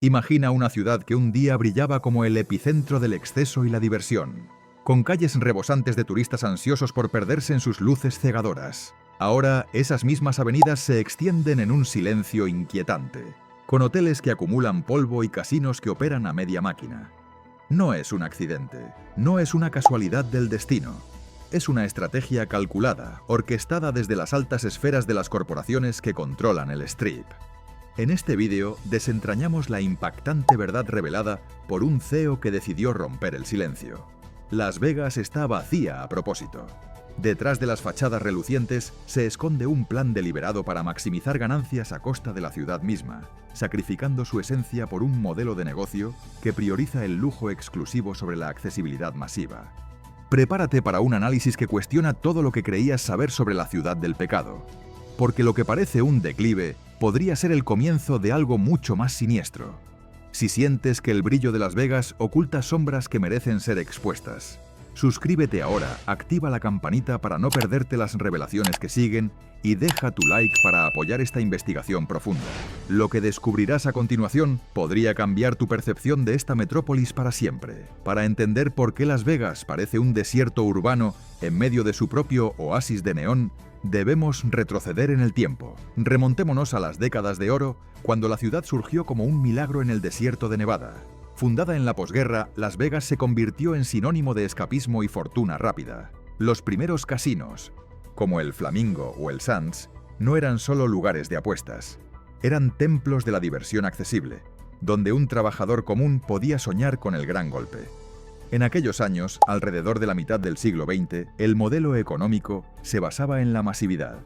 Imagina una ciudad que un día brillaba como el epicentro del exceso y la diversión, con calles rebosantes de turistas ansiosos por perderse en sus luces cegadoras. Ahora, esas mismas avenidas se extienden en un silencio inquietante, con hoteles que acumulan polvo y casinos que operan a media máquina. No es un accidente, no es una casualidad del destino. Es una estrategia calculada, orquestada desde las altas esferas de las corporaciones que controlan el Strip. En este vídeo desentrañamos la impactante verdad revelada por un CEO que decidió romper el silencio. Las Vegas está vacía a propósito. Detrás de las fachadas relucientes se esconde un plan deliberado para maximizar ganancias a costa de la ciudad misma, sacrificando su esencia por un modelo de negocio que prioriza el lujo exclusivo sobre la accesibilidad masiva. Prepárate para un análisis que cuestiona todo lo que creías saber sobre la ciudad del pecado, porque lo que parece un declive podría ser el comienzo de algo mucho más siniestro. Si sientes que el brillo de Las Vegas oculta sombras que merecen ser expuestas, suscríbete ahora, activa la campanita para no perderte las revelaciones que siguen y deja tu like para apoyar esta investigación profunda. Lo que descubrirás a continuación podría cambiar tu percepción de esta metrópolis para siempre. Para entender por qué Las Vegas parece un desierto urbano en medio de su propio oasis de neón, debemos retroceder en el tiempo. Remontémonos a las décadas de oro, cuando la ciudad surgió como un milagro en el desierto de Nevada. Fundada en la posguerra, Las Vegas se convirtió en sinónimo de escapismo y fortuna rápida. Los primeros casinos, como el Flamingo o el Sands, no eran solo lugares de apuestas. Eran templos de la diversión accesible, donde un trabajador común podía soñar con el gran golpe. En aquellos años, alrededor de la mitad del siglo XX, el modelo económico se basaba en la masividad.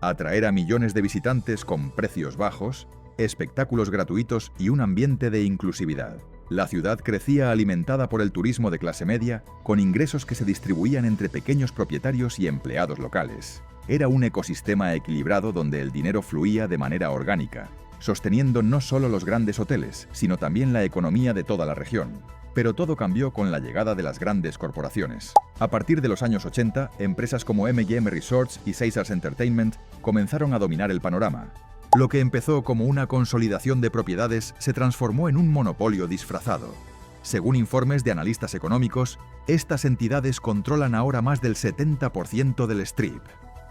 Atraer a millones de visitantes con precios bajos, espectáculos gratuitos y un ambiente de inclusividad. La ciudad crecía alimentada por el turismo de clase media, con ingresos que se distribuían entre pequeños propietarios y empleados locales. Era un ecosistema equilibrado donde el dinero fluía de manera orgánica, sosteniendo no solo los grandes hoteles, sino también la economía de toda la región. Pero todo cambió con la llegada de las grandes corporaciones. A partir de los años 80, empresas como M&M Resorts y Caesars Entertainment comenzaron a dominar el panorama. Lo que empezó como una consolidación de propiedades se transformó en un monopolio disfrazado. Según informes de analistas económicos, estas entidades controlan ahora más del 70% del Strip,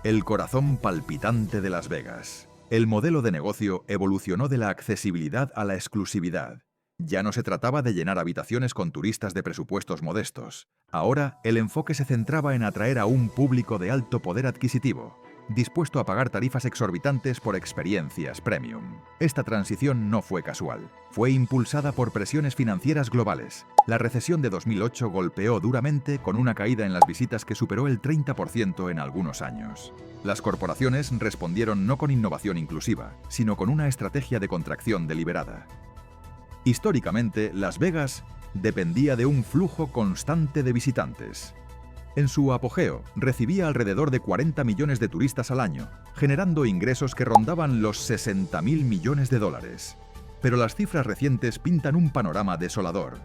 el corazón palpitante de Las Vegas. El modelo de negocio evolucionó de la accesibilidad a la exclusividad. Ya no se trataba de llenar habitaciones con turistas de presupuestos modestos. Ahora, el enfoque se centraba en atraer a un público de alto poder adquisitivo, dispuesto a pagar tarifas exorbitantes por experiencias premium. Esta transición no fue casual. Fue impulsada por presiones financieras globales. La recesión de 2008 golpeó duramente con una caída en las visitas que superó el 30% en algunos años. Las corporaciones respondieron no con innovación inclusiva, sino con una estrategia de contracción deliberada. Históricamente, Las Vegas dependía de un flujo constante de visitantes. En su apogeo, recibía alrededor de 40 millones de turistas al año, generando ingresos que rondaban los 60.000 millones de dólares. Pero las cifras recientes pintan un panorama desolador.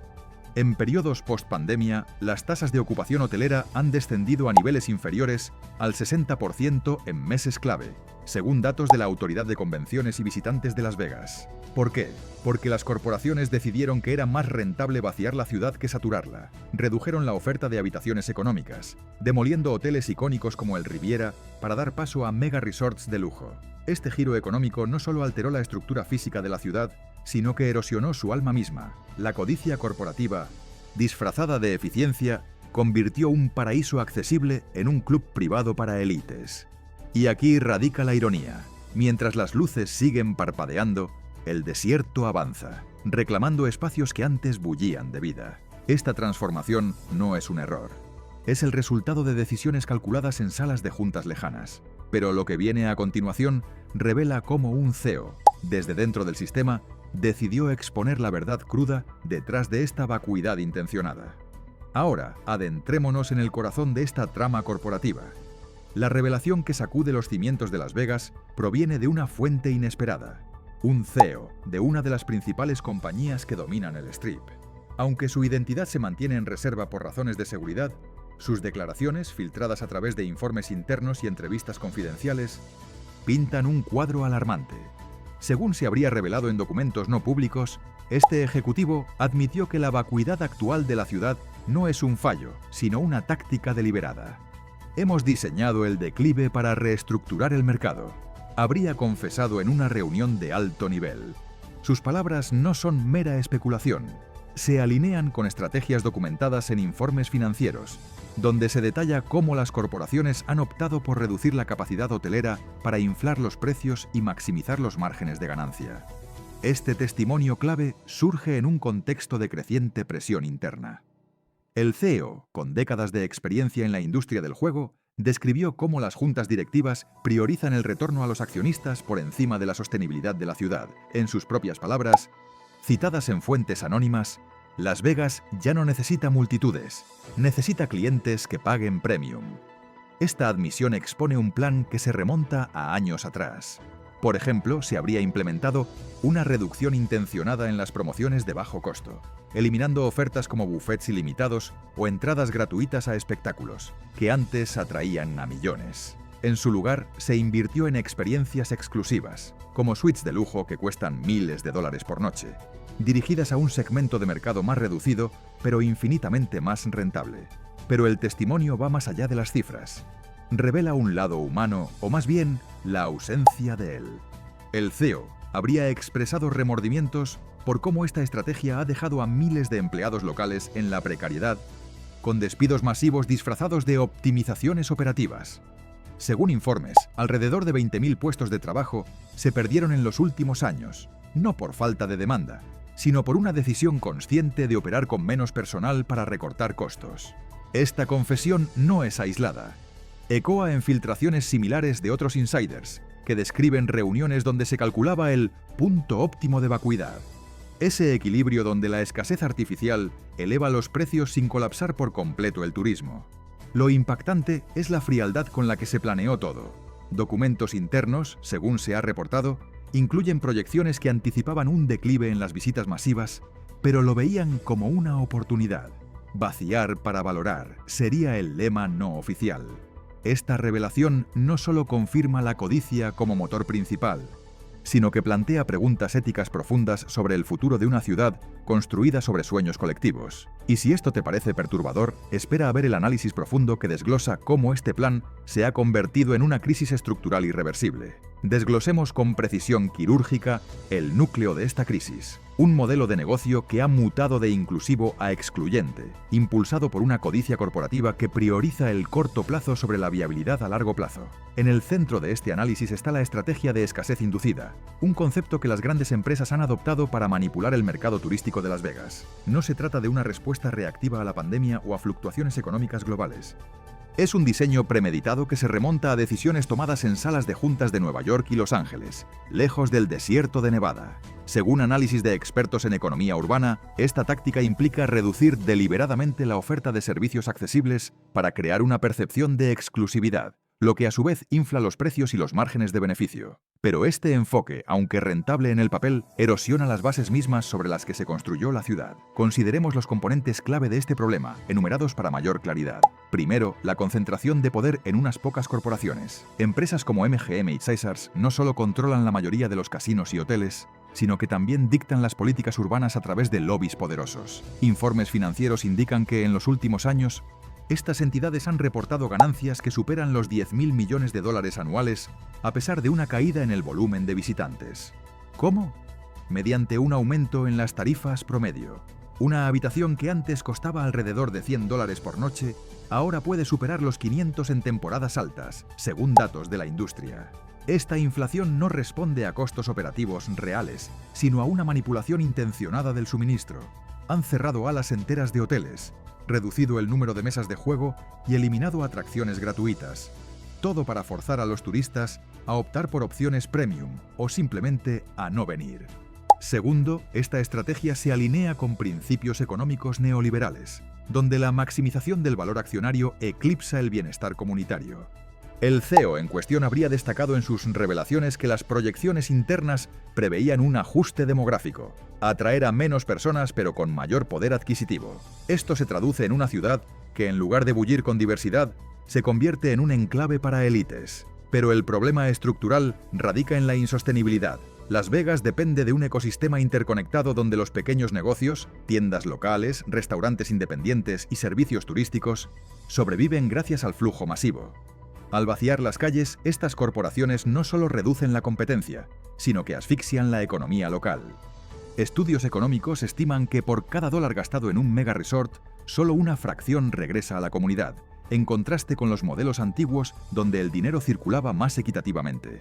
En periodos post-pandemia, las tasas de ocupación hotelera han descendido a niveles inferiores al 60% en meses clave, según datos de la Autoridad de Convenciones y Visitantes de Las Vegas. ¿Por qué? Porque las corporaciones decidieron que era más rentable vaciar la ciudad que saturarla. Redujeron la oferta de habitaciones económicas, demoliendo hoteles icónicos como el Riviera para dar paso a mega resorts de lujo. Este giro económico no solo alteró la estructura física de la ciudad, sino que erosionó su alma misma. La codicia corporativa, disfrazada de eficiencia, convirtió un paraíso accesible en un club privado para élites. Y aquí radica la ironía. Mientras las luces siguen parpadeando, el desierto avanza, reclamando espacios que antes bullían de vida. Esta transformación no es un error. Es el resultado de decisiones calculadas en salas de juntas lejanas. Pero lo que viene a continuación revela cómo un CEO, desde dentro del sistema, decidió exponer la verdad cruda detrás de esta vacuidad intencionada. Ahora, adentrémonos en el corazón de esta trama corporativa. La revelación que sacude los cimientos de Las Vegas proviene de una fuente inesperada. Un CEO de una de las principales compañías que dominan el Strip. Aunque su identidad se mantiene en reserva por razones de seguridad, sus declaraciones, filtradas a través de informes internos y entrevistas confidenciales, pintan un cuadro alarmante. Según se habría revelado en documentos no públicos, este ejecutivo admitió que la vacuidad actual de la ciudad no es un fallo, sino una táctica deliberada. Hemos diseñado el declive para reestructurar el mercado, habría confesado en una reunión de alto nivel. Sus palabras no son mera especulación, se alinean con estrategias documentadas en informes financieros, donde se detalla cómo las corporaciones han optado por reducir la capacidad hotelera para inflar los precios y maximizar los márgenes de ganancia. Este testimonio clave surge en un contexto de creciente presión interna. El CEO, con décadas de experiencia en la industria del juego, describió cómo las juntas directivas priorizan el retorno a los accionistas por encima de la sostenibilidad de la ciudad. En sus propias palabras, citadas en fuentes anónimas, Las Vegas ya no necesita multitudes, necesita clientes que paguen premium. Esta admisión expone un plan que se remonta a años atrás. Por ejemplo, se habría implementado una reducción intencionada en las promociones de bajo costo, eliminando ofertas como buffets ilimitados o entradas gratuitas a espectáculos, que antes atraían a millones. En su lugar, se invirtió en experiencias exclusivas, como suites de lujo que cuestan miles de dólares por noche, dirigidas a un segmento de mercado más reducido, pero infinitamente más rentable. Pero el testimonio va más allá de las cifras. Revela un lado humano, o más bien, la ausencia de él. El CEO habría expresado remordimientos por cómo esta estrategia ha dejado a miles de empleados locales en la precariedad, con despidos masivos disfrazados de optimizaciones operativas. Según informes, alrededor de 20.000 puestos de trabajo se perdieron en los últimos años, no por falta de demanda, sino por una decisión consciente de operar con menos personal para recortar costos. Esta confesión no es aislada. Ecoa en filtraciones similares de otros insiders, que describen reuniones donde se calculaba el punto óptimo de vacuidad. Ese equilibrio donde la escasez artificial eleva los precios sin colapsar por completo el turismo. Lo impactante es la frialdad con la que se planeó todo. Documentos internos, según se ha reportado, incluyen proyecciones que anticipaban un declive en las visitas masivas, pero lo veían como una oportunidad. Vaciar para valorar sería el lema no oficial. Esta revelación no solo confirma la codicia como motor principal, sino que plantea preguntas éticas profundas sobre el futuro de una ciudad construida sobre sueños colectivos. Y si esto te parece perturbador, espera a ver el análisis profundo que desglosa cómo este plan se ha convertido en una crisis estructural irreversible. Desglosemos con precisión quirúrgica el núcleo de esta crisis. Un modelo de negocio que ha mutado de inclusivo a excluyente, impulsado por una codicia corporativa que prioriza el corto plazo sobre la viabilidad a largo plazo. En el centro de este análisis está la estrategia de escasez inducida, un concepto que las grandes empresas han adoptado para manipular el mercado turístico de Las Vegas. No se trata de una respuesta reactiva a la pandemia o a fluctuaciones económicas globales. Es un diseño premeditado que se remonta a decisiones tomadas en salas de juntas de Nueva York y Los Ángeles, lejos del desierto de Nevada. Según análisis de expertos en economía urbana, esta táctica implica reducir deliberadamente la oferta de servicios accesibles para crear una percepción de exclusividad, lo que a su vez infla los precios y los márgenes de beneficio. Pero este enfoque, aunque rentable en el papel, erosiona las bases mismas sobre las que se construyó la ciudad. Consideremos los componentes clave de este problema, enumerados para mayor claridad. Primero, la concentración de poder en unas pocas corporaciones. Empresas como MGM y Caesars no solo controlan la mayoría de los casinos y hoteles, sino que también dictan las políticas urbanas a través de lobbies poderosos. Informes financieros indican que en los últimos años, estas entidades han reportado ganancias que superan los 10.000 millones de dólares anuales, a pesar de una caída en el volumen de visitantes. ¿Cómo? Mediante un aumento en las tarifas promedio. Una habitación que antes costaba alrededor de $100 por noche, ahora puede superar los 500 en temporadas altas, según datos de la industria. Esta inflación no responde a costos operativos reales, sino a una manipulación intencionada del suministro. Han cerrado alas enteras de hoteles, reducido el número de mesas de juego y eliminado atracciones gratuitas. Todo para forzar a los turistas a optar por opciones premium o simplemente a no venir. Segundo, esta estrategia se alinea con principios económicos neoliberales, donde la maximización del valor accionario eclipsa el bienestar comunitario. El CEO en cuestión habría destacado en sus revelaciones que las proyecciones internas preveían un ajuste demográfico, atraer a menos personas pero con mayor poder adquisitivo. Esto se traduce en una ciudad que, en lugar de bullir con diversidad, se convierte en un enclave para élites. Pero el problema estructural radica en la insostenibilidad. Las Vegas depende de un ecosistema interconectado donde los pequeños negocios, tiendas locales, restaurantes independientes y servicios turísticos sobreviven gracias al flujo masivo. Al vaciar las calles, estas corporaciones no solo reducen la competencia, sino que asfixian la economía local. Estudios económicos estiman que por cada dólar gastado en un mega resort, solo una fracción regresa a la comunidad, en contraste con los modelos antiguos donde el dinero circulaba más equitativamente.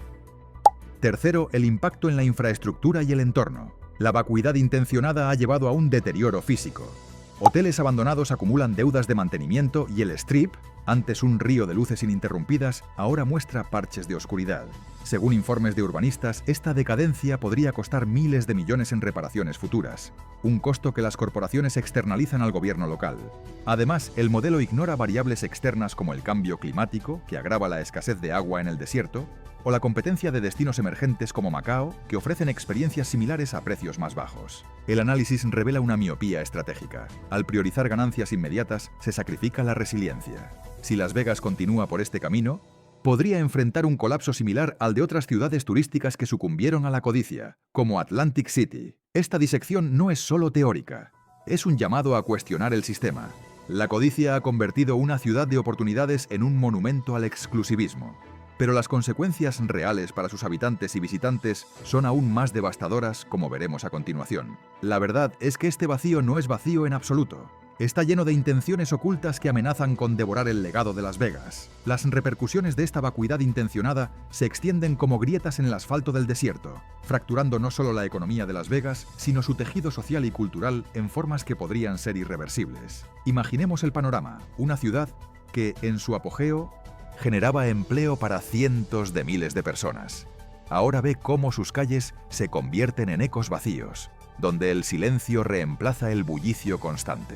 Tercero, el impacto en la infraestructura y el entorno. La vacuidad intencionada ha llevado a un deterioro físico. Hoteles abandonados acumulan deudas de mantenimiento y el Strip, antes un río de luces ininterrumpidas, ahora muestra parches de oscuridad. Según informes de urbanistas, esta decadencia podría costar miles de millones en reparaciones futuras, un costo que las corporaciones externalizan al gobierno local. Además, el modelo ignora variables externas como el cambio climático, que agrava la escasez de agua en el desierto, o la competencia de destinos emergentes como Macao, que ofrecen experiencias similares a precios más bajos. El análisis revela una miopía estratégica. Al priorizar ganancias inmediatas, se sacrifica la resiliencia. Si Las Vegas continúa por este camino, podría enfrentar un colapso similar al de otras ciudades turísticas que sucumbieron a la codicia, como Atlantic City. Esta disección no es solo teórica, es un llamado a cuestionar el sistema. La codicia ha convertido una ciudad de oportunidades en un monumento al exclusivismo. Pero las consecuencias reales para sus habitantes y visitantes son aún más devastadoras, como veremos a continuación. La verdad es que este vacío no es vacío en absoluto. Está lleno de intenciones ocultas que amenazan con devorar el legado de Las Vegas. Las repercusiones de esta vacuidad intencionada se extienden como grietas en el asfalto del desierto, fracturando no solo la economía de Las Vegas, sino su tejido social y cultural en formas que podrían ser irreversibles. Imaginemos el panorama: una ciudad que, en su apogeo, generaba empleo para cientos de miles de personas. Ahora ve cómo sus calles se convierten en ecos vacíos, donde el silencio reemplaza el bullicio constante.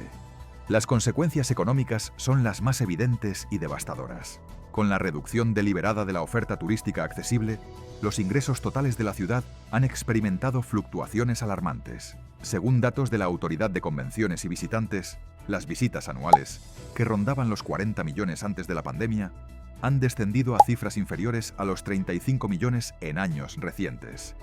Las consecuencias económicas son las más evidentes y devastadoras. Con la reducción deliberada de la oferta turística accesible, los ingresos totales de la ciudad han experimentado fluctuaciones alarmantes. Según datos de la Autoridad de Convenciones y Visitantes, las visitas anuales, que rondaban los 40 millones antes de la pandemia, han descendido a cifras inferiores a los 35 millones en años recientes,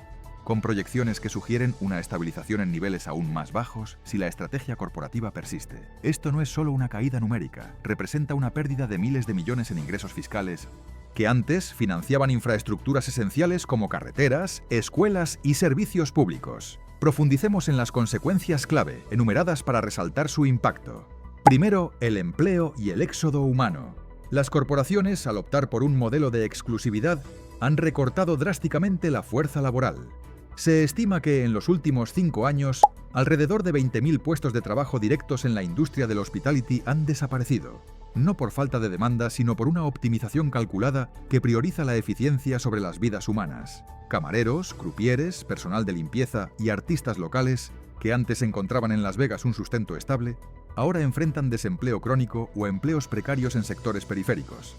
con proyecciones que sugieren una estabilización en niveles aún más bajos si la estrategia corporativa persiste. Esto no es solo una caída numérica, representa una pérdida de miles de millones en ingresos fiscales que antes financiaban infraestructuras esenciales como carreteras, escuelas y servicios públicos. Profundicemos en las consecuencias clave, enumeradas para resaltar su impacto. Primero, el empleo y el éxodo humano. Las corporaciones, al optar por un modelo de exclusividad, han recortado drásticamente la fuerza laboral. Se estima que en los últimos 5 años, alrededor de 20.000 puestos de trabajo directos en la industria del hospitality han desaparecido, no por falta de demanda, sino por una optimización calculada que prioriza la eficiencia sobre las vidas humanas. Camareros, crupieres, personal de limpieza y artistas locales, que antes encontraban en Las Vegas un sustento estable, ahora enfrentan desempleo crónico o empleos precarios en sectores periféricos.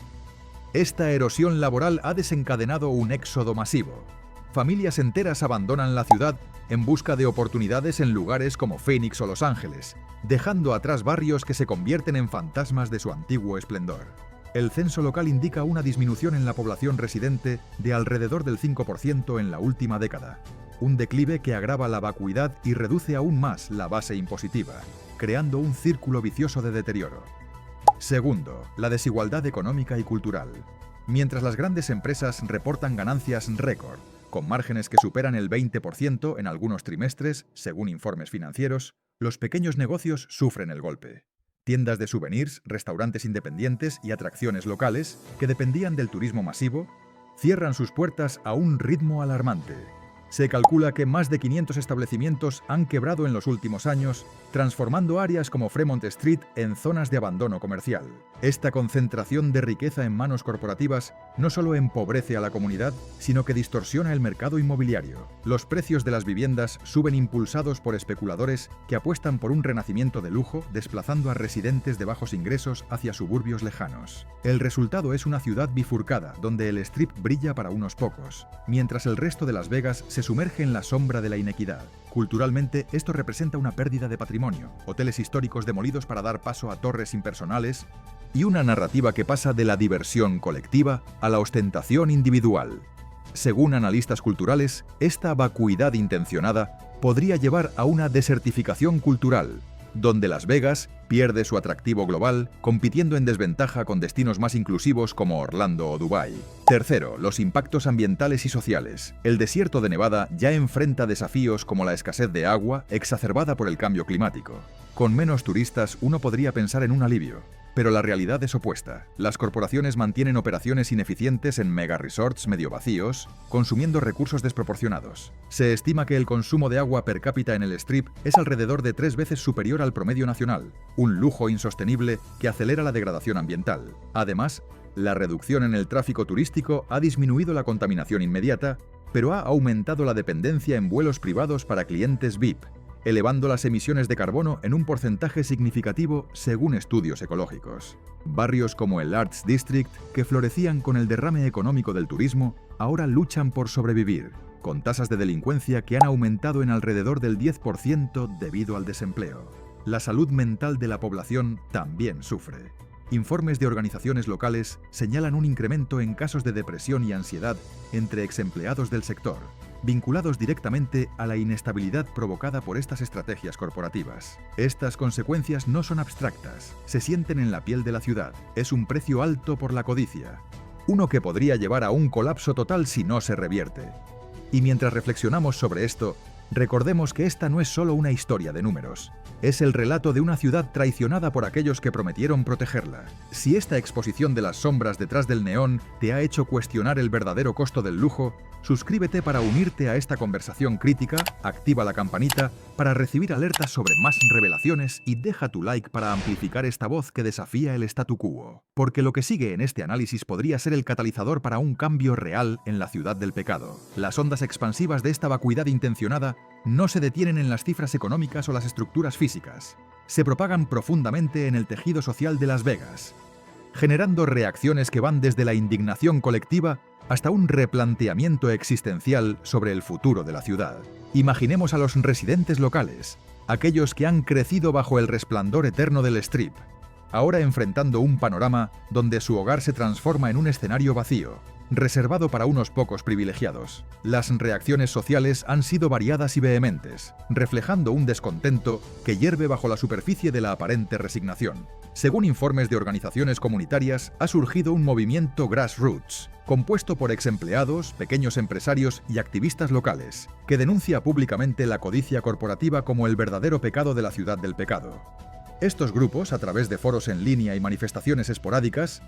Esta erosión laboral ha desencadenado un éxodo masivo. Familias enteras abandonan la ciudad en busca de oportunidades en lugares como Phoenix o Los Ángeles, dejando atrás barrios que se convierten en fantasmas de su antiguo esplendor. El censo local indica una disminución en la población residente de alrededor del 5% en la última década, un declive que agrava la vacuidad y reduce aún más la base impositiva, creando un círculo vicioso de deterioro. Segundo, la desigualdad económica y cultural. Mientras las grandes empresas reportan ganancias récord, con márgenes que superan el 20% en algunos trimestres, según informes financieros, los pequeños negocios sufren el golpe. Tiendas de souvenirs, restaurantes independientes y atracciones locales, que dependían del turismo masivo, cierran sus puertas a un ritmo alarmante. Se calcula que más de 500 establecimientos han quebrado en los últimos años, transformando áreas como Fremont Street en zonas de abandono comercial. Esta concentración de riqueza en manos corporativas no solo empobrece a la comunidad, sino que distorsiona el mercado inmobiliario. Los precios de las viviendas suben impulsados por especuladores que apuestan por un renacimiento de lujo, desplazando a residentes de bajos ingresos hacia suburbios lejanos. El resultado es una ciudad bifurcada, donde el Strip brilla para unos pocos, mientras el resto de Las Vegas se sumerge en la sombra de la inequidad. Culturalmente, esto representa una pérdida de patrimonio, hoteles históricos demolidos para dar paso a torres impersonales y una narrativa que pasa de la diversión colectiva a la ostentación individual. Según analistas culturales, esta vacuidad intencionada podría llevar a una desertificación cultural, donde Las Vegas pierde su atractivo global, compitiendo en desventaja con destinos más inclusivos como Orlando o Dubái. Tercero, los impactos ambientales y sociales. El desierto de Nevada ya enfrenta desafíos como la escasez de agua, exacerbada por el cambio climático. Con menos turistas, uno podría pensar en un alivio. Pero la realidad es opuesta. Las corporaciones mantienen operaciones ineficientes en mega resorts medio vacíos, consumiendo recursos desproporcionados. Se estima que el consumo de agua per cápita en el Strip es alrededor de 3 veces superior al promedio nacional, un lujo insostenible que acelera la degradación ambiental. Además, la reducción en el tráfico turístico ha disminuido la contaminación inmediata, pero ha aumentado la dependencia en vuelos privados para clientes VIP, elevando las emisiones de carbono en un porcentaje significativo según estudios ecológicos. Barrios como el Arts District, que florecían con el derrame económico del turismo, ahora luchan por sobrevivir, con tasas de delincuencia que han aumentado en alrededor del 10% debido al desempleo. La salud mental de la población también sufre. Informes de organizaciones locales señalan un incremento en casos de depresión y ansiedad entre exempleados del sector, vinculados directamente a la inestabilidad provocada por estas estrategias corporativas. Estas consecuencias no son abstractas, se sienten en la piel de la ciudad. Es un precio alto por la codicia, uno que podría llevar a un colapso total si no se revierte. Y mientras reflexionamos sobre esto, recordemos que esta no es solo una historia de números. Es el relato de una ciudad traicionada por aquellos que prometieron protegerla. Si esta exposición de las sombras detrás del neón te ha hecho cuestionar el verdadero costo del lujo, suscríbete para unirte a esta conversación crítica, activa la campanita para recibir alertas sobre más revelaciones y deja tu like para amplificar esta voz que desafía el statu quo. Porque lo que sigue en este análisis podría ser el catalizador para un cambio real en la ciudad del pecado. Las ondas expansivas de esta vacuidad intencionada no se detienen en las cifras económicas o las estructuras físicas. Se propagan profundamente en el tejido social de Las Vegas, generando reacciones que van desde la indignación colectiva hasta un replanteamiento existencial sobre el futuro de la ciudad. Imaginemos a los residentes locales, aquellos que han crecido bajo el resplandor eterno del Strip, ahora enfrentando un panorama donde su hogar se transforma en un escenario vacío, reservado para unos pocos privilegiados. Las reacciones sociales han sido variadas y vehementes, reflejando un descontento que hierve bajo la superficie de la aparente resignación. Según informes de organizaciones comunitarias, ha surgido un movimiento grassroots, compuesto por exempleados, pequeños empresarios y activistas locales, que denuncia públicamente la codicia corporativa como el verdadero pecado de la ciudad del pecado. Estos grupos, a través de foros en línea y manifestaciones esporádicas,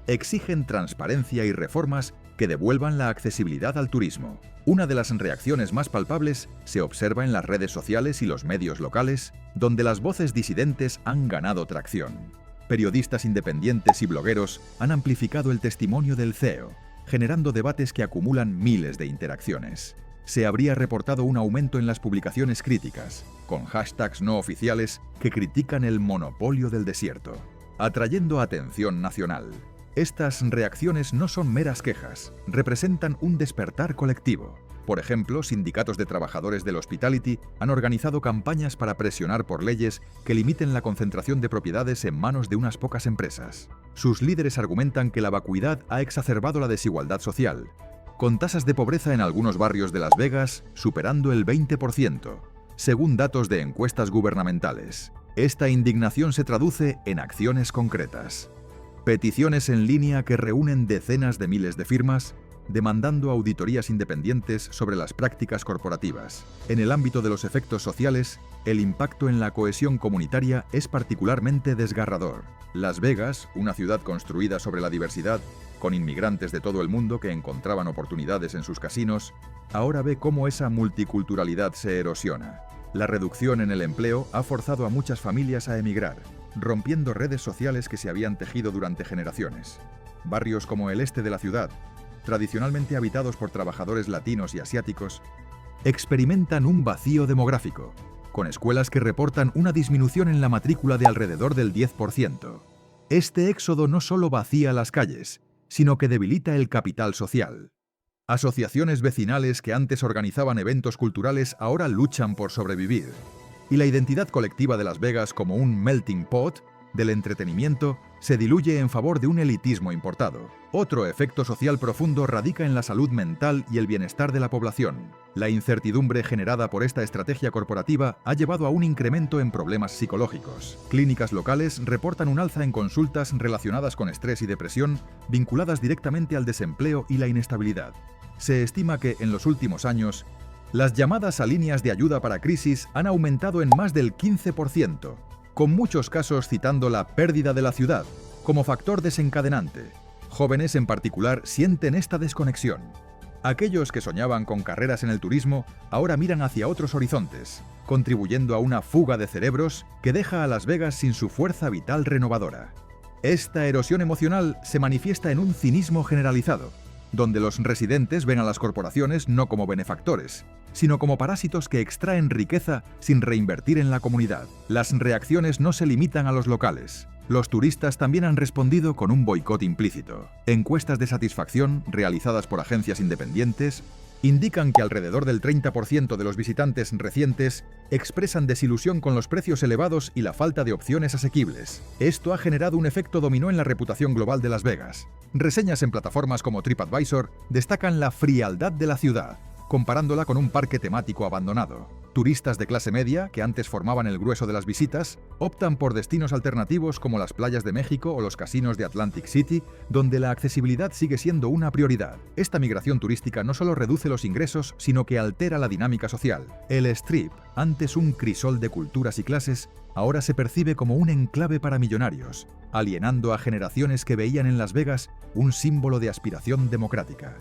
exigen transparencia y reformas que devuelvan la accesibilidad al turismo. Una de las reacciones más palpables se observa en las redes sociales y los medios locales, donde las voces disidentes han ganado tracción. Periodistas independientes y blogueros han amplificado el testimonio del CEO, generando debates que acumulan miles de interacciones. Se habría reportado un aumento en las publicaciones críticas, con hashtags no oficiales que critican el monopolio del desierto, atrayendo atención nacional. Estas reacciones no son meras quejas, representan un despertar colectivo. Por ejemplo, sindicatos de trabajadores del hospitality han organizado campañas para presionar por leyes que limiten la concentración de propiedades en manos de unas pocas empresas. Sus líderes argumentan que la vacuidad ha exacerbado la desigualdad social, con tasas de pobreza en algunos barrios de Las Vegas superando el 20%, según datos de encuestas gubernamentales. Esta indignación se traduce en acciones concretas. Peticiones en línea que reúnen decenas de miles de firmas, demandando auditorías independientes sobre las prácticas corporativas. En el ámbito de los efectos sociales, el impacto en la cohesión comunitaria es particularmente desgarrador. Las Vegas, una ciudad construida sobre la diversidad, con inmigrantes de todo el mundo que encontraban oportunidades en sus casinos, ahora ve cómo esa multiculturalidad se erosiona. La reducción en el empleo ha forzado a muchas familias a emigrar, rompiendo redes sociales que se habían tejido durante generaciones. Barrios como el este de la ciudad, tradicionalmente habitados por trabajadores latinos y asiáticos, experimentan un vacío demográfico, con escuelas que reportan una disminución en la matrícula de alrededor del 10%. Este éxodo no solo vacía las calles, sino que debilita el capital social. Asociaciones vecinales que antes organizaban eventos culturales ahora luchan por sobrevivir. Y la identidad colectiva de Las Vegas como un melting pot, del entretenimiento se diluye en favor de un elitismo importado. Otro efecto social profundo radica en la salud mental y el bienestar de la población. La incertidumbre generada por esta estrategia corporativa ha llevado a un incremento en problemas psicológicos. Clínicas locales reportan un alza en consultas relacionadas con estrés y depresión, vinculadas directamente al desempleo y la inestabilidad. Se estima que, en los últimos años, las llamadas a líneas de ayuda para crisis han aumentado en más del 15%, con muchos casos citando la pérdida de la ciudad como factor desencadenante. Jóvenes en particular sienten esta desconexión. Aquellos que soñaban con carreras en el turismo ahora miran hacia otros horizontes, contribuyendo a una fuga de cerebros que deja a Las Vegas sin su fuerza vital renovadora. Esta erosión emocional se manifiesta en un cinismo generalizado, donde los residentes ven a las corporaciones no como benefactores, sino como parásitos que extraen riqueza sin reinvertir en la comunidad. Las reacciones no se limitan a los locales. Los turistas también han respondido con un boicot implícito. Encuestas de satisfacción, realizadas por agencias independientes, indican que alrededor del 30% de los visitantes recientes expresan desilusión con los precios elevados y la falta de opciones asequibles. Esto ha generado un efecto dominó en la reputación global de Las Vegas. Reseñas en plataformas como TripAdvisor destacan la frialdad de la ciudad, comparándola con un parque temático abandonado. Turistas de clase media, que antes formaban el grueso de las visitas, optan por destinos alternativos como las playas de México o los casinos de Atlantic City, donde la accesibilidad sigue siendo una prioridad. Esta migración turística no solo reduce los ingresos, sino que altera la dinámica social. El Strip, antes un crisol de culturas y clases, ahora se percibe como un enclave para millonarios, alienando a generaciones que veían en Las Vegas un símbolo de aspiración democrática.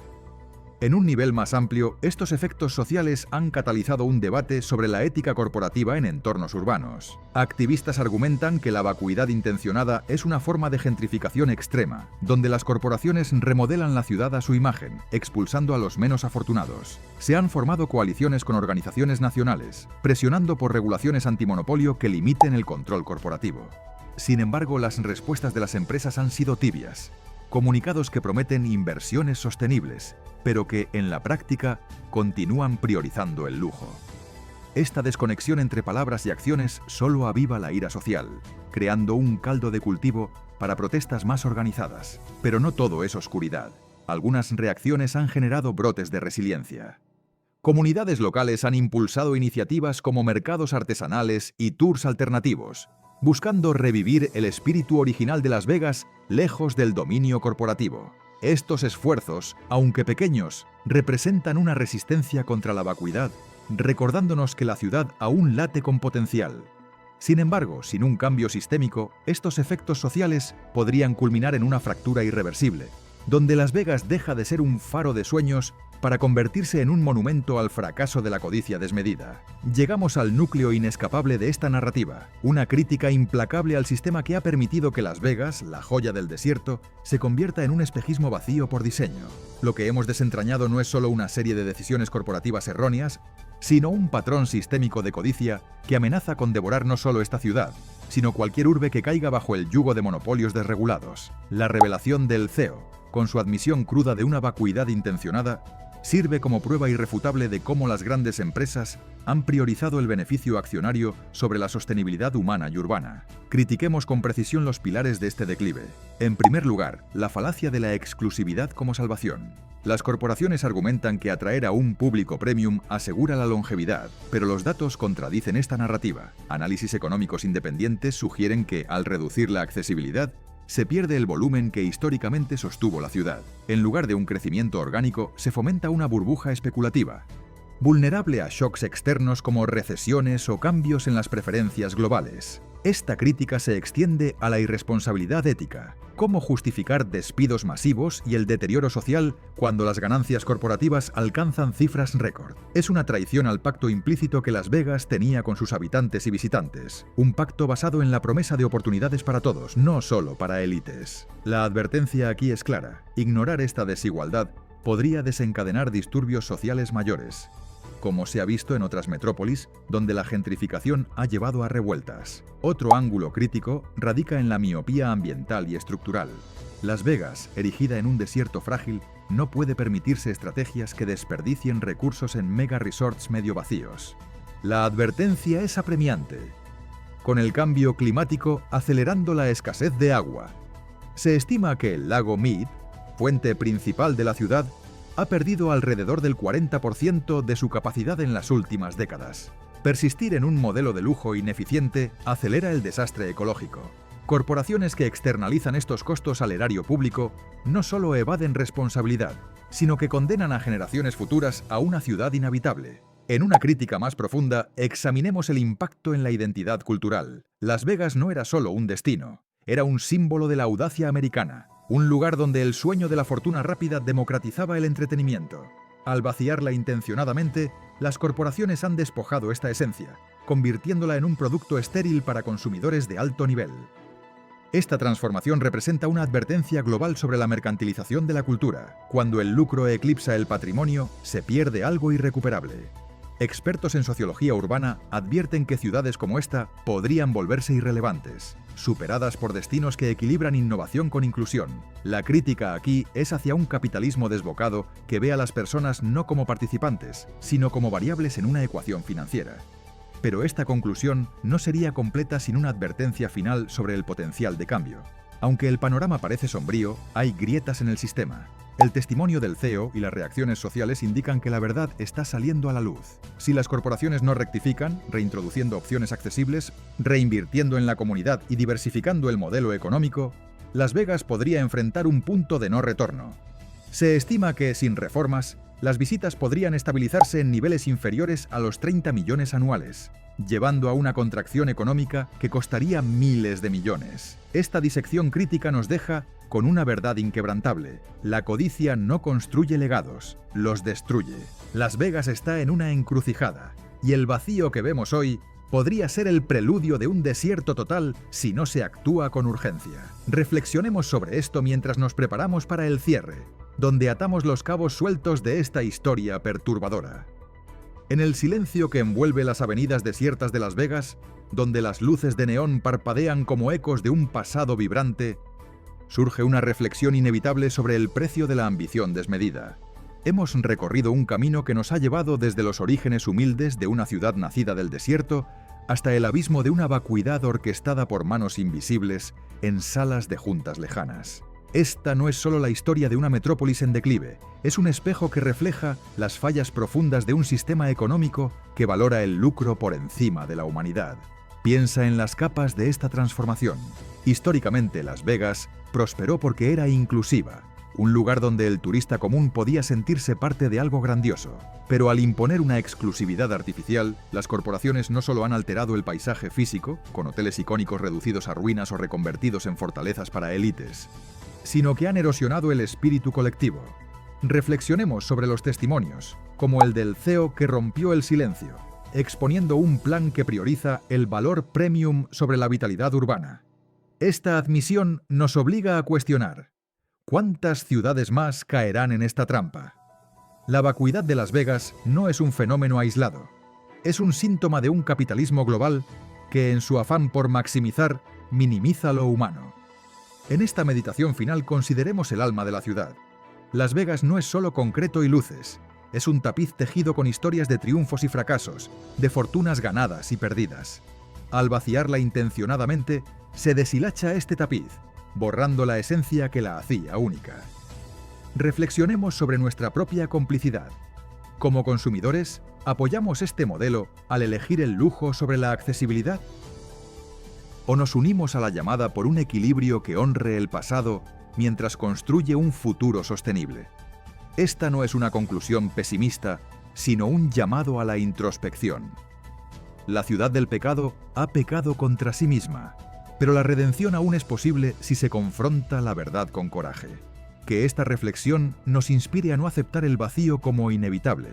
En un nivel más amplio, estos efectos sociales han catalizado un debate sobre la ética corporativa en entornos urbanos. Activistas argumentan que la vacuidad intencionada es una forma de gentrificación extrema, donde las corporaciones remodelan la ciudad a su imagen, expulsando a los menos afortunados. Se han formado coaliciones con organizaciones nacionales, presionando por regulaciones antimonopolio que limiten el control corporativo. Sin embargo, las respuestas de las empresas han sido tibias. Comunicados que prometen inversiones sostenibles, pero que, en la práctica, continúan priorizando el lujo. Esta desconexión entre palabras y acciones solo aviva la ira social, creando un caldo de cultivo para protestas más organizadas. Pero no todo es oscuridad. Algunas reacciones han generado brotes de resiliencia. Comunidades locales han impulsado iniciativas como mercados artesanales y tours alternativos, buscando revivir el espíritu original de Las Vegas lejos del dominio corporativo. Estos esfuerzos, aunque pequeños, representan una resistencia contra la vacuidad, recordándonos que la ciudad aún late con potencial. Sin embargo, sin un cambio sistémico, estos efectos sociales podrían culminar en una fractura irreversible, donde Las Vegas deja de ser un faro de sueños para convertirse en un monumento al fracaso de la codicia desmedida. Llegamos al núcleo inescapable de esta narrativa, una crítica implacable al sistema que ha permitido que Las Vegas, la joya del desierto, se convierta en un espejismo vacío por diseño. Lo que hemos desentrañado no es solo una serie de decisiones corporativas erróneas, sino un patrón sistémico de codicia que amenaza con devorar no solo esta ciudad, sino cualquier urbe que caiga bajo el yugo de monopolios desregulados. La revelación del CEO, con su admisión cruda de una vacuidad intencionada, sirve como prueba irrefutable de cómo las grandes empresas han priorizado el beneficio accionario sobre la sostenibilidad humana y urbana. Critiquemos con precisión los pilares de este declive. En primer lugar, la falacia de la exclusividad como salvación. Las corporaciones argumentan que atraer a un público premium asegura la longevidad, pero los datos contradicen esta narrativa. Análisis económicos independientes sugieren que, al reducir la accesibilidad, se pierde el volumen que históricamente sostuvo la ciudad. En lugar de un crecimiento orgánico, se fomenta una burbuja especulativa, vulnerable a shocks externos como recesiones o cambios en las preferencias globales. Esta crítica se extiende a la irresponsabilidad ética. ¿Cómo justificar despidos masivos y el deterioro social cuando las ganancias corporativas alcanzan cifras récord? Es una traición al pacto implícito que Las Vegas tenía con sus habitantes y visitantes. Un pacto basado en la promesa de oportunidades para todos, no solo para élites. La advertencia aquí es clara. Ignorar esta desigualdad podría desencadenar disturbios sociales mayores, como se ha visto en otras metrópolis, donde la gentrificación ha llevado a revueltas. Otro ángulo crítico radica en la miopía ambiental y estructural. Las Vegas, erigida en un desierto frágil, no puede permitirse estrategias que desperdicien recursos en mega resorts medio vacíos. La advertencia es apremiante. con el cambio climático acelerando la escasez de agua. Se estima que el lago Mead, fuente principal de la ciudad, ha perdido alrededor del 40% de su capacidad en las últimas décadas. Persistir en un modelo de lujo ineficiente acelera el desastre ecológico. Corporaciones que externalizan estos costos al erario público no solo evaden responsabilidad, sino que condenan a generaciones futuras a una ciudad inhabitable. En una crítica más profunda, examinemos el impacto en la identidad cultural. Las Vegas no era solo un destino, era un símbolo de la audacia americana, un lugar donde el sueño de la fortuna rápida democratizaba el entretenimiento. Al vaciarla intencionadamente, las corporaciones han despojado esta esencia, convirtiéndola en un producto estéril para consumidores de alto nivel. Esta transformación representa una advertencia global sobre la mercantilización de la cultura. Cuando el lucro eclipsa el patrimonio, se pierde algo irrecuperable. Expertos en sociología urbana advierten que ciudades como esta podrían volverse irrelevantes, superadas por destinos que equilibran innovación con inclusión. La crítica aquí es hacia un capitalismo desbocado que ve a las personas no como participantes, sino como variables en una ecuación financiera. Pero esta conclusión no sería completa sin una advertencia final sobre el potencial de cambio. Aunque el panorama parece sombrío, hay grietas en el sistema. El testimonio del CEO y las reacciones sociales indican que la verdad está saliendo a la luz. Si las corporaciones no rectifican, reintroduciendo opciones accesibles, reinvirtiendo en la comunidad y diversificando el modelo económico, Las Vegas podría enfrentar un punto de no retorno. Se estima que, sin reformas, las visitas podrían estabilizarse en niveles inferiores a los 30 millones anuales, llevando a una contracción económica que costaría miles de millones. Esta disección crítica nos deja con una verdad inquebrantable: la codicia no construye legados, los destruye. Las Vegas está en una encrucijada, y el vacío que vemos hoy podría ser el preludio de un desierto total si no se actúa con urgencia. Reflexionemos sobre esto mientras nos preparamos para el cierre, donde atamos los cabos sueltos de esta historia perturbadora. En el silencio que envuelve las avenidas desiertas de Las Vegas, donde las luces de neón parpadean como ecos de un pasado vibrante, surge una reflexión inevitable sobre el precio de la ambición desmedida. Hemos recorrido un camino que nos ha llevado desde los orígenes humildes de una ciudad nacida del desierto hasta el abismo de una vacuidad orquestada por manos invisibles en salas de juntas lejanas. Esta no es solo la historia de una metrópolis en declive, es un espejo que refleja las fallas profundas de un sistema económico que valora el lucro por encima de la humanidad. Piensa en las capas de esta transformación. Históricamente, Las Vegas prosperó porque era inclusiva, un lugar donde el turista común podía sentirse parte de algo grandioso. Pero al imponer una exclusividad artificial, las corporaciones no solo han alterado el paisaje físico, con hoteles icónicos reducidos a ruinas o reconvertidos en fortalezas para élites, sino que han erosionado el espíritu colectivo. Reflexionemos sobre los testimonios, como el del CEO que rompió el silencio, exponiendo un plan que prioriza el valor premium sobre la vitalidad urbana. Esta admisión nos obliga a cuestionar: ¿cuántas ciudades más caerán en esta trampa? La vacuidad de Las Vegas no es un fenómeno aislado, es un síntoma de un capitalismo global que, en su afán por maximizar, minimiza lo humano. En esta meditación final consideremos el alma de la ciudad. Las Vegas no es solo concreto y luces, es un tapiz tejido con historias de triunfos y fracasos, de fortunas ganadas y perdidas. Al vaciarla intencionadamente, se deshilacha este tapiz, borrando la esencia que la hacía única. Reflexionemos sobre nuestra propia complicidad. Como consumidores, ¿apoyamos este modelo al elegir el lujo sobre la accesibilidad? ¿O nos unimos a la llamada por un equilibrio que honre el pasado mientras construye un futuro sostenible? Esta no es una conclusión pesimista, sino un llamado a la introspección. La ciudad del pecado ha pecado contra sí misma, pero la redención aún es posible si se confronta la verdad con coraje. Que esta reflexión nos inspire a no aceptar el vacío como inevitable,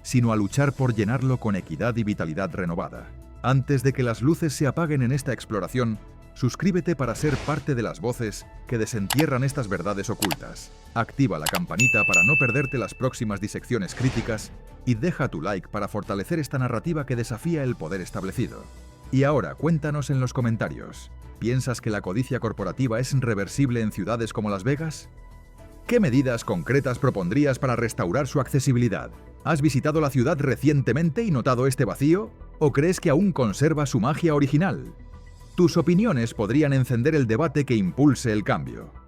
sino a luchar por llenarlo con equidad y vitalidad renovada. Antes de que las luces se apaguen en esta exploración, suscríbete para ser parte de las voces que desentierran estas verdades ocultas. Activa la campanita para no perderte las próximas disecciones críticas y deja tu like para fortalecer esta narrativa que desafía el poder establecido. Y ahora, cuéntanos en los comentarios, ¿piensas que la codicia corporativa es reversible en ciudades como Las Vegas? ¿Qué medidas concretas propondrías para restaurar su accesibilidad? ¿Has visitado la ciudad recientemente y notado este vacío? ¿O crees que aún conserva su magia original? Tus opiniones podrían encender el debate que impulse el cambio.